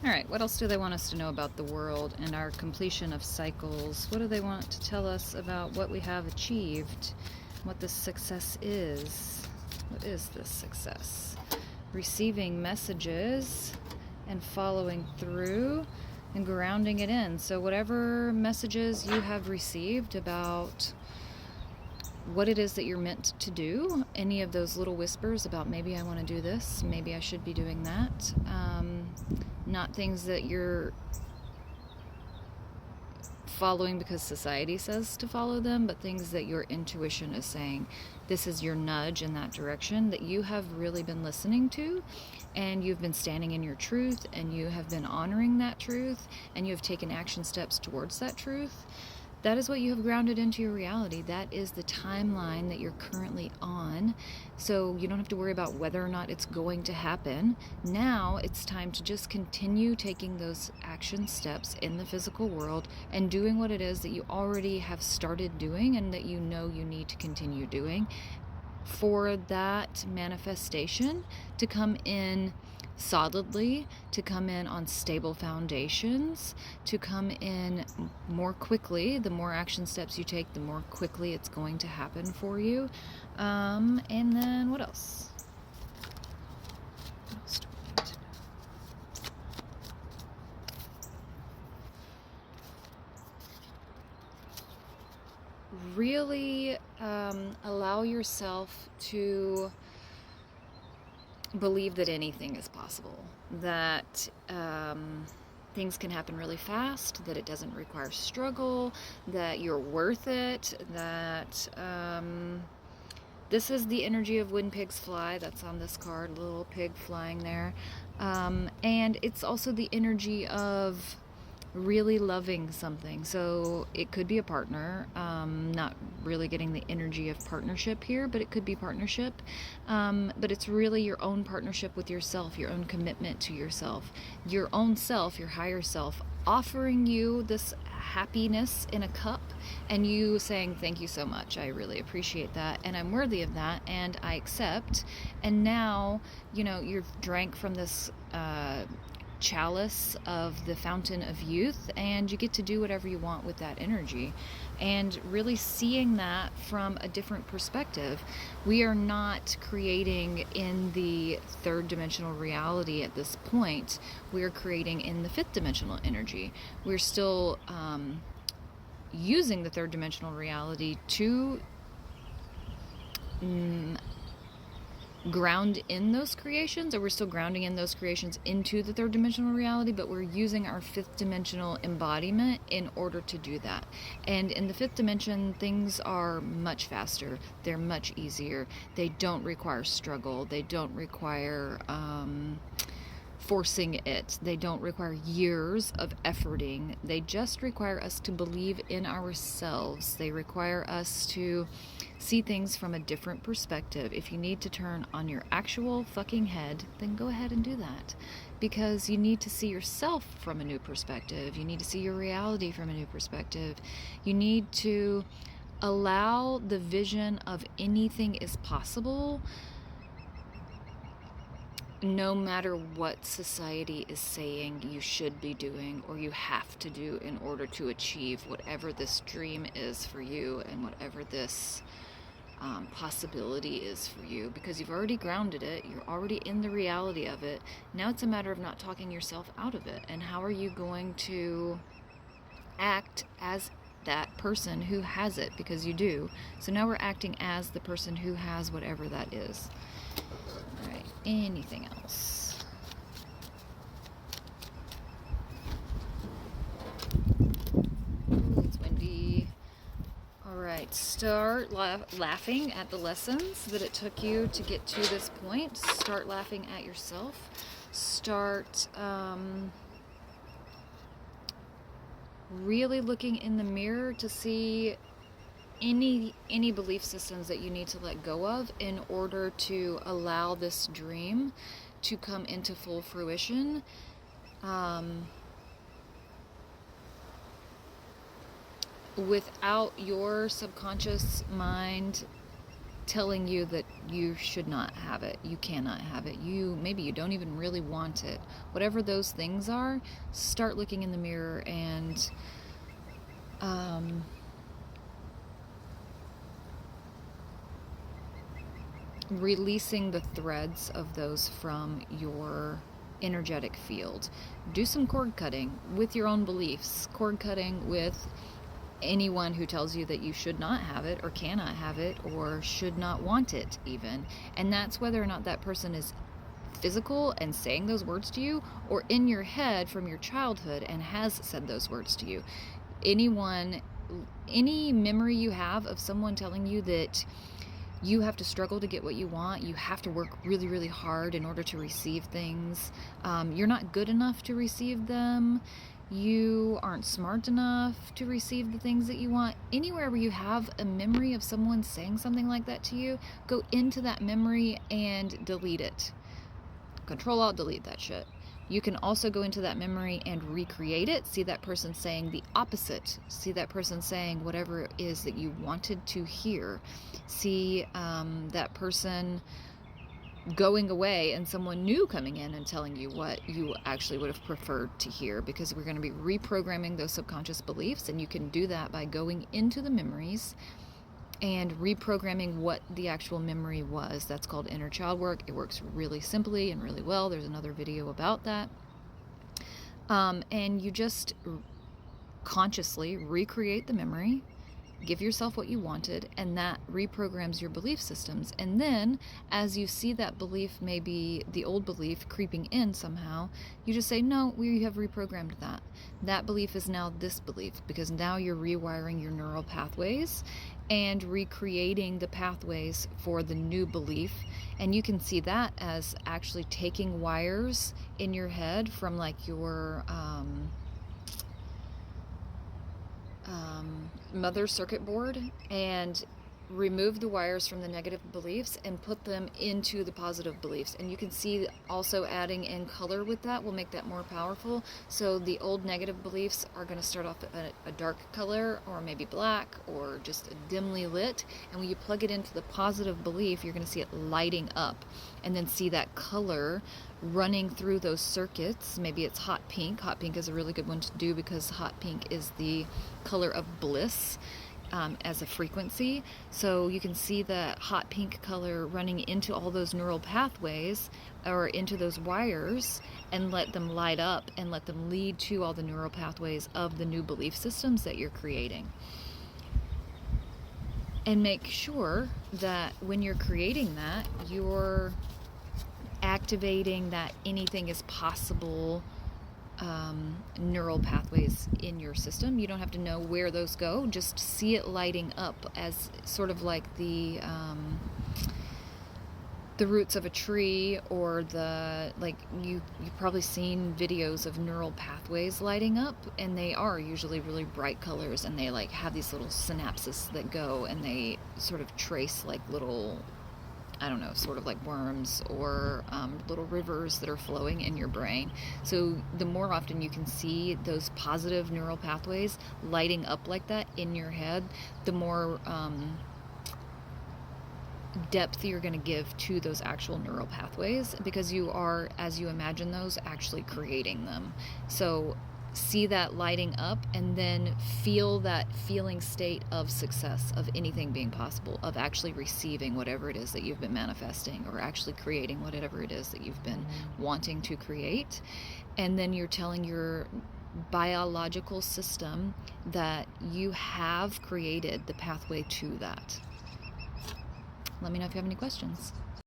All right, what else do they want us to know about the world and our completion of cycles? What do they want to tell us about what we have achieved? What this success is? What is this success? Receiving messages and following through and grounding it in. So whatever messages you have received about what it is that you're meant to do, any of those little whispers about maybe I want to do this, maybe I should be doing that, not things that you're following because society says to follow them, but things that your intuition is saying this is your nudge in that direction, that you have really been listening to, and you've been standing in your truth, and you have been honoring that truth, and you have taken action steps towards that truth. That is what you have grounded into your reality. That is the timeline that you're currently on. So you don't have to worry about whether or not it's going to happen. Now it's time to just continue taking those action steps in the physical world and doing what it is that you already have started doing and that you know you need to continue doing for that manifestation to come in solidly, to come in on stable foundations, to come in more quickly. The more action steps you take, the more quickly it's going to happen for you. And then what else? What else do we need to know? Really allow yourself to believe that anything is possible, that things can happen really fast, that it doesn't require struggle, that you're worth it, that this is the energy of when pigs fly. That's on this card, a little pig flying there. And it's also the energy of really loving something. So it could be a partner, not really getting the energy of partnership here, but it could be partnership. But it's really your own partnership with yourself, your own commitment to yourself, your own self, your higher self, offering you this happiness in a cup, and you saying, thank you so much, I really appreciate that, and I'm worthy of that, and I accept. And now, you've drank from this chalice of the fountain of youth, and you get to do whatever you want with that energy, and really seeing that from a different perspective. We are not creating in the third dimensional reality at this point. We are creating in the fifth dimensional energy. We're still using the third dimensional reality to ground in those creations, or we're still grounding in those creations into the third dimensional reality, but we're using our fifth dimensional embodiment in order to do that. And in the fifth dimension, things are much faster, they're much easier, they don't require struggle, they don't require forcing it, they don't require years of efforting, they just require us to believe in ourselves. They require us to see things from a different perspective. If you need to turn on your actual fucking head, then go ahead and do that, because you need to see yourself from a new perspective. You need to see your reality from a new perspective. You need to allow the vision of anything is possible, no matter what society is saying you should be doing or you have to do in order to achieve whatever this dream is for you and whatever this possibility is for you, because you've already grounded it, you're already in the reality of it. Now it's a matter of not talking yourself out of it, and how are you going to act as that person who has it, because you do. So now we're acting as the person who has whatever that is. All right, anything else? Ooh, it's windy. All right, start laughing at the lessons that it took you to get to this point. Start laughing at yourself. Start really looking in the mirror to see any belief systems that you need to let go of in order to allow this dream to come into full fruition. Without your subconscious mind telling you that you should not have it, you cannot have it, maybe you don't even really want it. Whatever those things are, start looking in the mirror and releasing the threads of those from your energetic field. Do some cord cutting with your own beliefs, cord cutting with anyone who tells you that you should not have it or cannot have it or should not want it even. And that's whether or not that person is physical and saying those words to you, or in your head from your childhood and has said those words to you. Any memory you have of someone telling you that you have to struggle to get what you want, you have to work really, really hard in order to receive things, you're not good enough to receive them, you aren't smart enough to receive the things that you want. Anywhere where you have a memory of someone saying something like that to you, go into that memory and delete it. Control-Alt-Delete that shit. You can also go into that memory and recreate it. See that person saying the opposite. See that person saying whatever it is that you wanted to hear. See that person going away and someone new coming in and telling you what you actually would have preferred to hear, because we're going to be reprogramming those subconscious beliefs, and you can do that by going into the memories and reprogramming what the actual memory was. That's called inner child work. It works really simply and really well. There's another video about that. And you just consciously recreate the memory, give yourself what you wanted, and that reprograms your belief systems. And then as you see that belief, maybe the old belief creeping in somehow, you just say, no, we have reprogrammed that. That belief is now this belief, because now you're rewiring your neural pathways and recreating the pathways for the new belief. And you can see that as actually taking wires in your head from like your mother circuit board, and remove the wires from the negative beliefs and put them into the positive beliefs. And you can see also adding in color with that will make that more powerful. So the old negative beliefs are going to start off a dark color, or maybe black, or just dimly lit. And when you plug it into the positive belief, you're going to see it lighting up, and then see that color running through those circuits. Maybe it's hot pink. Hot pink is a really good one to do, because hot pink is the color of bliss as a frequency. So you can see the hot pink color running into all those neural pathways, or into those wires, and let them light up and let them lead to all the neural pathways of the new belief systems that you're creating. And make sure that when you're creating that, you're activating that anything is possible neural pathways in your system. You don't have to know where those go, just see it lighting up as sort of like the roots of a tree, or you've probably seen videos of neural pathways lighting up, and they are usually really bright colors, and they like have these little synapses that go, and they sort of trace like little, I don't know, sort of like worms, or little rivers that are flowing in your brain. So the more often you can see those positive neural pathways lighting up like that in your head, the more depth you're going to give to those actual neural pathways, because you are, as you imagine those, actually creating them. So see that lighting up, and then feel that feeling state of success, of anything being possible, of actually receiving whatever it is that you've been manifesting, or actually creating whatever it is that you've been wanting to create. And then you're telling your biological system that you have created the pathway to that. Let me know if you have any questions.